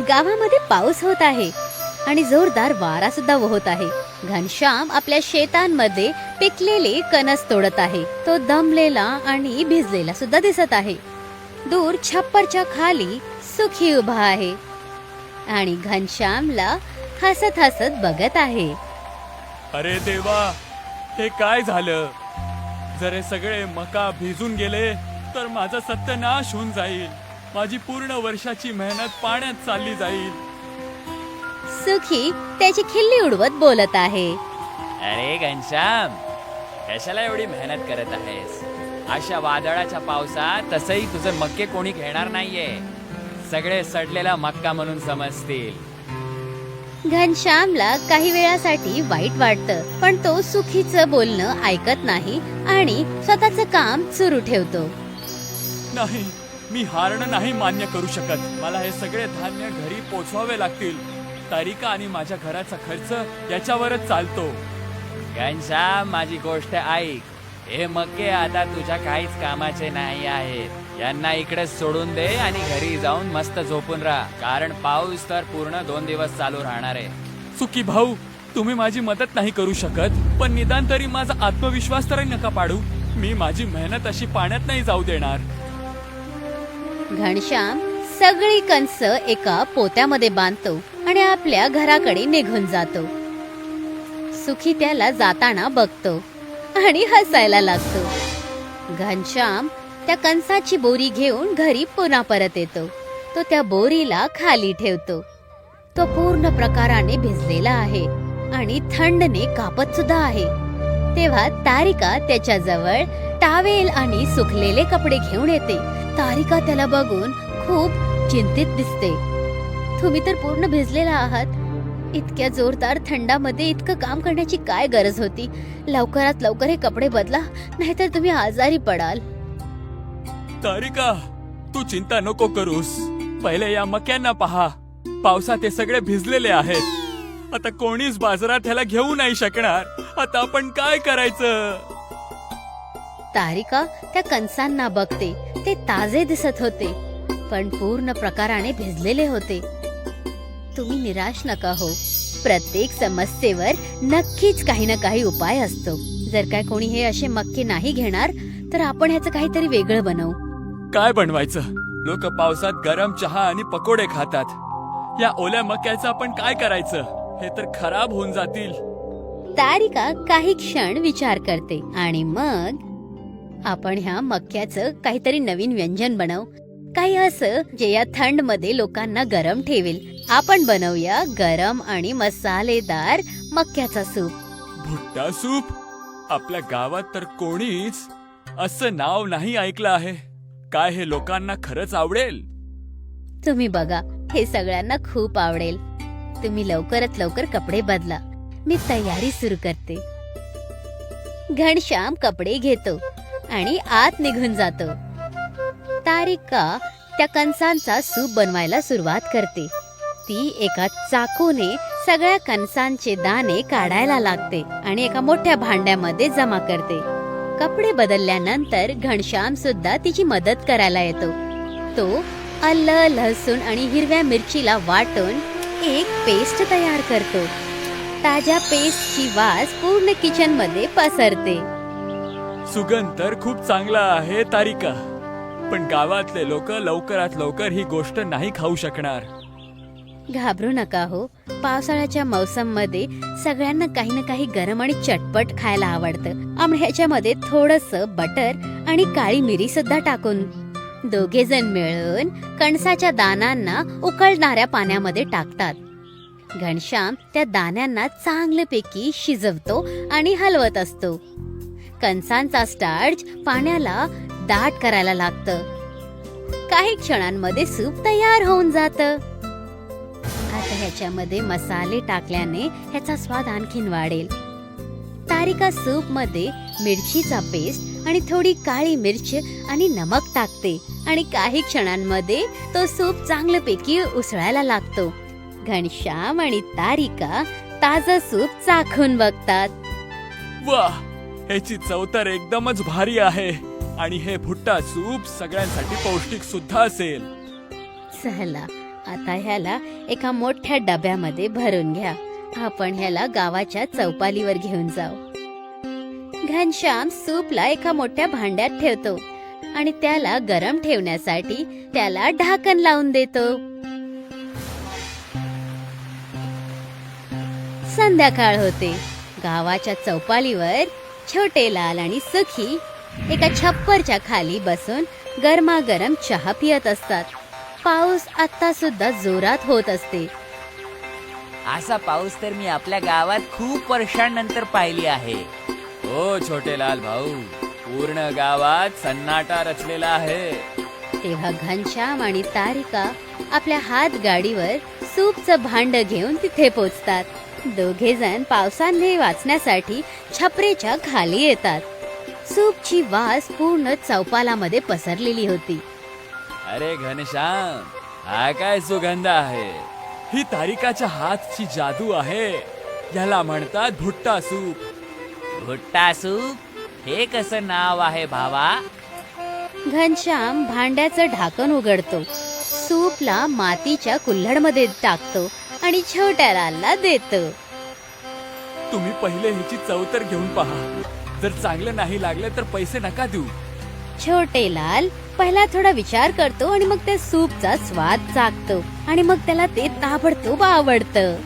गावामध्ये पाऊस होत आहे आणि जोरदार वारा सुद्धा वाहत आहे. घनश्याम आपल्या शेतांमध्ये पिकलेले कणस तोडत आहे. तो दमलेला आणि भिजलेला सुद्धा दिसत आहे. दूर छप्परच्या खाली सुखी उभा आहे आणि घनश्यामला हसत हसत बघत आहे. अरे देवा, हे काय झालं? जर हे सगळे मका भिजून गेले तर माझा सत्यानाश होऊन जाईल. माझी पूर्ण वर्षाची मेहनत पाण्यात चालली जाईल. सुखी त्याची खिल्ली उडवत बोलत आहे. अरे घनश्याम, कशाला एवढी मेहनत करत आहेस? अशा वादळाच्या पावसात तसंही तुझे मक्के कोणी घेणार नाहीये. सगळे सडलेला मक्का म्हणून समजतील. घनश्यामला काही वेळासाठी वाईट वाटतं, पण तो सुखीचं बोलणं ऐकत नाही आणि स्वतःचं काम सुरू ठेवतो. नाही, मी हारणं नाही मान्य करू शकत. मला हे सगळे धान्य घरी पोचवावे लागतील. तारिका आणि माझ्या घराचा खर्च याच्यावरच चालतो. घनश्याम, माझी गोष्ट ऐक. हे मक्के आता तुझ्या काहीच कामाचे नाही आहेत. यांना इकडेच सोडून दे आणि घरी जाऊन मस्त झोपून राहा, कारण पाऊस तर पूर्ण 2 दिवस चालू राहणार आहे. सुखी भाऊ, तुम्ही माझी मदत नाही करू शकत, पण निदान तरी माझा आत्मविश्वास तरी नका पाडू. मी माझी मेहनत अशी पाण्यात नाही जाऊ देणार. घनश्याम सगळी कणस एका पोत्यामध्ये बांधतो आणि आपल्या घराकडे निघून जातो. सुखी त्याला जाताना बघतो आणि हसायला लागतो. घनश्याम त्या कणसाची बोरी घेऊन घरी पुन्हा परत येतो. तो त्या बोरीला खाली ठेवतो. तो पूर्ण प्रकाराने भिजलेला आहे आणि थंडने कापत सुद्धा आहे. तेव्हा तारिका त्याच्याजवळ टावेल आणि सुकलेले कपडे घेऊन येते. तारिका त्याला बघून खूप चिंतित दिसते. तुम्ही तर पूर्ण भिजलेला आहात. इतक्या जोरदार थंडामध्ये इतकं काम करण्याची काय गरज होती? लवकरात लवकर हे कपडे बदला, नाहीतर तुम्ही आजारी पडाल. तारिका, तू चिंता नको करूस. पहिले या मक्यांना पहा. पावसात हे सगळे भिजलेले आहेत. आता कोणीच बाजारात ह्याला घेऊ नाही शकणार. आता आपण काय करायचं? तारिका त्या कणसांना बघते. ते ताजे दिसत होते, पण पूर्ण प्रकाराने भिजलेले होते. तुम्ही निराश नका हो. प्रत्येक समस्येवर नक्कीच काही ना काही उपाय असतो. जर काय कोणी हे असे मक्के नाही घेणार तर आपण ह्याचं काहीतरी वेगळं बनवू. काय बनवायचं? लोक पावसात गरम चहा आणि पकोडे खातात. या ओल्या मक्याचं आपण काय करायचं? हे तर खराब होऊन जातील. तारिका काही क्षण विचार करते आणि मग आपण ह्या मक्याचं काहीतरी नवीन व्यंजन बनवू. काही असं जे या थंड मध्ये लोकांना गरम ठेवेल. आपण बनवूया गरम आणि मसालेदार मक्याचा सूप. भुट्टा सूप? आपल्या गावात तर कोणीच असं नाव नाही ऐकलं आहे. काय हे लोकांना खरंच आवडेल? तुम्ही बघा, हे सगळ्यांना खूप आवडेल. तुम्ही लवकरात लवकर कपडे बदला. मी तयारी सुरू करते. घनश्याम कपडे घेतो आणि आत निघून जातो. तारिका त्या कणसांचा सूप बनवायला सुरुवात करते. ती एका चाकूने सगळ्या कणसांचे दाणे काढायला लागते आणि एका मोठ्या भांड्यामध्ये जमा करते. कपडे बदलल्यानंतर घनश्याम सुद्धा तिची मदत करायला येतो. तो आलं, लसूण आणि हिरव्या मिरचीला वाटून एक पेस्ट तयार करतो. ताज्या पेस्टची वास पूर्ण किचन मध्ये पसरते. सुगंध तर खूप चांगला आहे तारिका, पण गावातले लोक लवकरात लवकर ही गोष्ट नाही खाऊ शकणार. घाबरू नका हो. पावसाळ्याच्या मौसम मध्ये सगळ्यांना काही ना काही गरम आणि चटपट खायला आवडतं. आणि ह्याच्यामध्ये थोडस बटर आणि काळी मिरी सुद्धा टाकून दोघे जण मिळून कणसाच्या दाण्यांना उकळणाऱ्या पाण्यामध्ये टाकतात. घनश्याम त्या दाण्यांना चांगल्यापैकी शिजवतो आणि हलवत असतो. कणसांचा स्टार्च पाण्याला दाट करायला लागतं. काही क्षणांमध्ये सूप तयार होऊन जातं. आता ह्याच्यामध्ये मसाले टाकल्याने ह्याचा स्वाद आणखीन वाढेल. तारिका सूप मध्ये मिरचीचा पेस्ट आणि थोडी काळी मिरच आणि नमक टाकते आणि काही क्षणांमध्ये तो सूप चांगल्यापैकी उसळायला लागतो. घनश्याम आणि तारिका ताजं सूप चाखून बघतात. वाह, ह्याची चव तर एकदमच भारी आहे. आणि हे भुट्टा सूप सगळ्यांसाठी पौष्टिक सुद्धा असेल. चला आता ह्याला एका मोठ्या डब्यामध्ये भरून घ्या. आपण ह्याला गावाच्या चौपालीवर घेऊन जाऊ. घनश्याम सूपला एका मोठ्या भांड्यात ठेवतो आणि त्याला गरम ठेवण्यासाठी त्याला ढाकण लावून देतो. संध्याकाळ होते. गावाच्या चौपालीवर छोटेलाल आणि सुखी एका छप्परच्या खाली बसून गरमागरम चहा पियत असतात. पाऊस आता सुद्धा जोरात होत असते. असा पाऊस तर मी आपल्या गावात खूप वर्षांनंतर पाहिली आहे. हो छोटेलाल भाऊ, पूर्ण गावात सन्नाटा रचलेला आहे. तेव्हा घनश्याम आणि तारिका आपल्या हात गाडीवर सूपचं भांड घेऊन तिथे पोचतात. दोघे जण पावसाने वाचण्यासाठी छपरेच्या खाली येतात. सूपची वास पूर्ण चौपालामध्ये पसरलेली होती. अरे घनश्याम, हा काय सुगंध आहे? ही तारिकाच्या हातची जादू आहे. याला म्हणतात भुट्टा सूप. भुट्टा सूप? हे कसं नाव आहे भावा? घनश्याम भांड्याचं ढाकण उघडतो, सूपला मातीच्या कुल्हडमध्ये टाकतो आणि छोट्या लालला देतो. तुम्ही पहिले ह्याची चव तर घेऊन पहा. जर चांगलं नाही लागलं तर पैसे नका देऊ. छोटे लाल पहिला थोडा विचार करतो आणि मग त्या सूपचा स्वाद चाखतो आणि मग त्याला ते ताबडतोब आवडतं.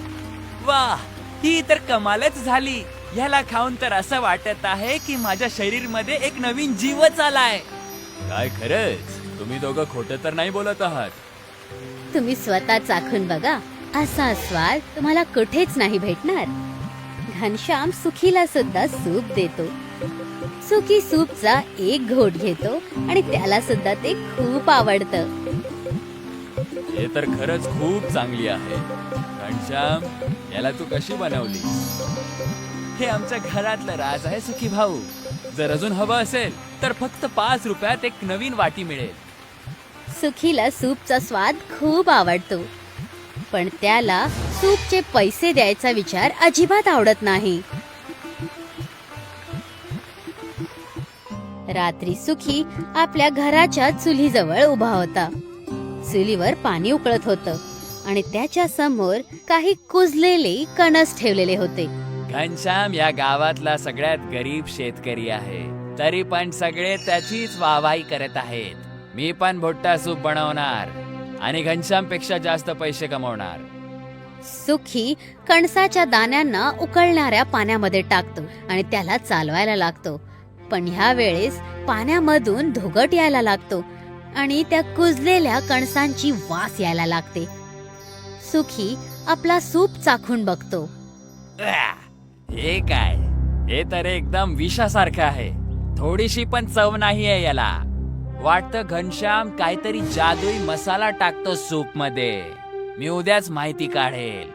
वाह, ही तर कमालच झाली. ह्याला खाऊन तर असं वाटत आहे की माझ्या शरीरमध्ये एक नवीन जीवच आलाय. काय खरंच? तुम्ही दोघं खोटं तर नाही बोलत आहात? तुम्ही स्वतः चाखून बघा. असा स्वाद तुम्हाला कुठेच नाही भेटणार. घनश्याम सुखीला सुद्धा सूप देतो. सुखी सूपचा एक घोट घेतो आणि त्याला सुद्धा ते खूप आवडतं. हे तर खरंच खूप चांगली आहे. घनश्याम, याला तू कशी बनवली? हे आमच्या घरातलं राज आहे सुखी भाऊ. जर अजून हवं असेल तर फक्त 5 रुपयात एक नवीन वाटी मिळेल. सुखीला सूपचा स्वाद खूप आवडतो, पण त्याला सूपचे पैसे द्यायचा विचार अजिबात आवडत नाही. रात्री सुखी आपल्या घराच्या चुलीजवळ उभा होता. चुलीवर पाणी उकळत होतं आणि त्याच्या समोर काही कुजलेले कणस ठेवलेले होते. घनश्याम या गावातला सगळ्यात गरीब शेतकरी आहे, तरी पण सगळे त्याचीच वाहवाही करत आहेत. मी पण भुट्टा सूप बनवणार आणि घनश्याम पेक्षा जास्त पैसे कमवणार. सुखी कणसाच्या दाण्यांना उकळणाऱ्या पाण्यामध्ये टाकतो आणि त्याला चालवायला लागतो. पण ह्या वेळेस पाण्यामधून धुगट यायला लागतो आणि त्या कुजलेल्या कणसांची वास यायला लागते. सुखी आपला सूप चाखून बघतो. हे काय? हे तर एकदम विषासारखं आहे. थोडीशी पण चव नाही आहे याला. वाटतं घनश्याम काहीतरी जादुई मसाला टाकतो सूप मध्ये. मी उद्याच माहिती काढेल.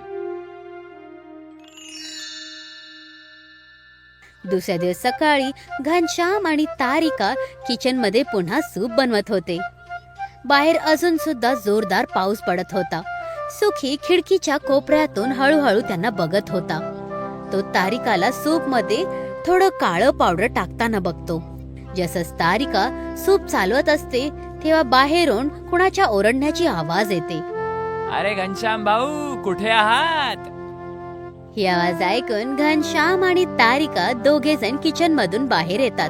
दुसऱ्या दिवस सकाळी घनश्याम आणि तारिका किचन मध्ये पुन्हा सूप बनवत होते. बाहेर अजून सुद्धा जोरदार पाऊस पडत होता. सुखी खिडकीच्या कोपऱ्यातून हळूहळू त्यांना बघत होता. तो तारिकाला सूप मध्ये थोडं काळं पावडर टाकताना बघतो. जसं तारिका सूप चालवत असते तेव्हा बाहेरून कुणाच्या ओरडण्याची आवाज येते. अरे घनश्याम भाऊ, कुठे आहात? ही आवाज ऐकून घनश्याम आणि तारिका दोघे जण किचन मधून बाहेर येतात.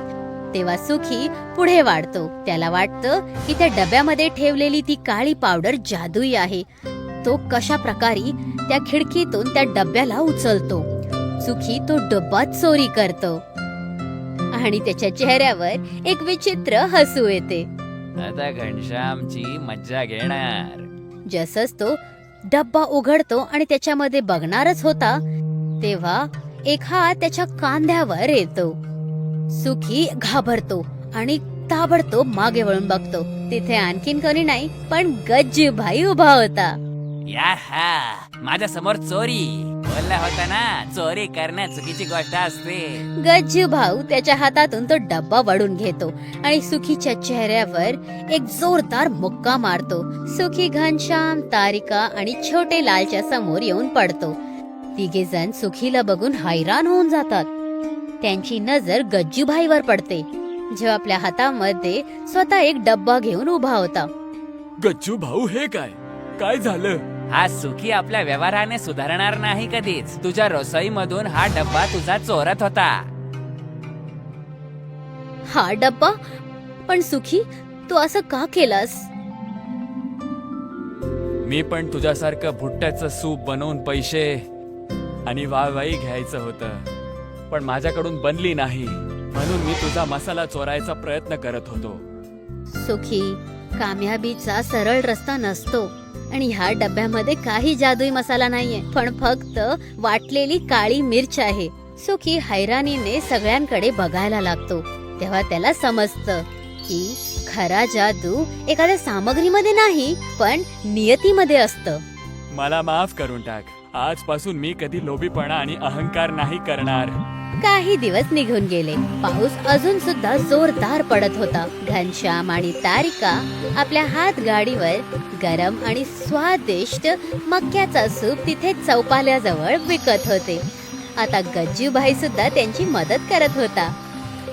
तेव्हा सुखी पुढे वाढतो. त्याला वाटतं की त्या डब्यामध्ये ठेवलेली ती काळी पावडर जादुई आहे. तो कशा प्रकारे त्या खिडकीतून त्या डब्याला उचलतो. सुखी तो डब्बा चोरी करतो आणि त्याच्या चेहऱ्यावर एक विचित्र हसू येते. आता घनश्यामची मज्जा घेणार. जसंच तो डब्बा उघडतो आणि त्याच्यामध्ये बघणारच होता तेव्हा एक हात त्याच्या कांद्यावर येतो. सुखी घाबरतो आणि ताबडतोब मागे वळून बघतो. तिथे आणखीन कोणी नाही पण गज्जूभाई उभा होता. यार, हा माझ्या समोर चोरी बोलला होता ना. चोरी करण्यात चुकीची गोष्ट असते. गज्जू भाऊ त्याच्या हातातून तो डब्बा वळून घेतो आणि सुखीच्या चेहऱ्यावर एक जोरदार मुक्का मारतो. सुखी घनश्याम, तारिका आणि छोटे लालच्या समोर येऊन पडतो. तिघे जण सुखीला बघून हैराण होऊन जातात. त्यांची नजर गज्जूभाईवर पडते जो आपल्या हातामध्ये स्वतः एक डब्बा घेऊन उभा होता. गच्चू भाऊ, हे काय? काय झालं? हा सुखी आपल्या व्यवहाराने सुधारणार नाही कधीच. तुझ्या रसोईमधून हा डब्बा तुझा चोरत होता. हा डब्बा? पण सुखी, तू असं का केलंस? मी पण तुझ्यासारखं भुट्ट्याचं सूप बनवून पैसे आणि वाहवाही घ्यायचं होतं, पण माझ्याकडून बनली नाही, म्हणून मी तुझा मसाला चोरायचा प्रयत्न करत होतो. सुखी, कामयाबीचा सरळ रस्ता नसतो आणि ह्या डब्यामध्ये काही जादुई मसाला नाहीये, पण फक्त वाटलेली काळी मिरच आहे. सुखी हैराणीने सगळ्यांकडे बघायला लागतो. तेव्हा त्याला समजतं की खरा जादू एखाद्या सामग्रीमध्ये नाही, पण नियतीमध्ये असतं. मला माफ करून टाक. आजपासून मी कधी लोभीपणा आणि अहंकार नाही करणार. काही दिवस निघून गेले. पाऊस अजून सुद्धा जोरदार पडत होता. घनश्याम आणि तारिका आपल्या हात गाडीवर गरम आणि स्वादिष्ट मक्याचा सूप तिथे चौपाल्याजवळ विकत होते. आता गज्जूभाई सुद्धा त्यांची मदत करत होता.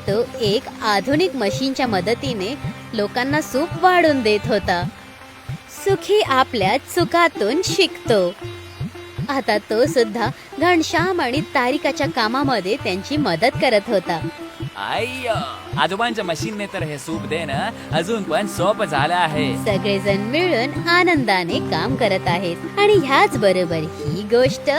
तो एक आधुनिक मशीनच्या मदतीने लोकांना सूप वाढून देत होता. सुखी आपल्या चुकातून शिकतो. आता तो सुद्धा घनश्याम आणि तारिकाच्या कामामध्ये त्यांची मदत करत होता. आय्य, आजोबांच्या मशीनने तर हे सूप देणं अजून पण सोपं झालं आहे. सगळेजण मिळून आनंदाने काम करत आहेत आणि ह्याच बरोबर ही गोष्ट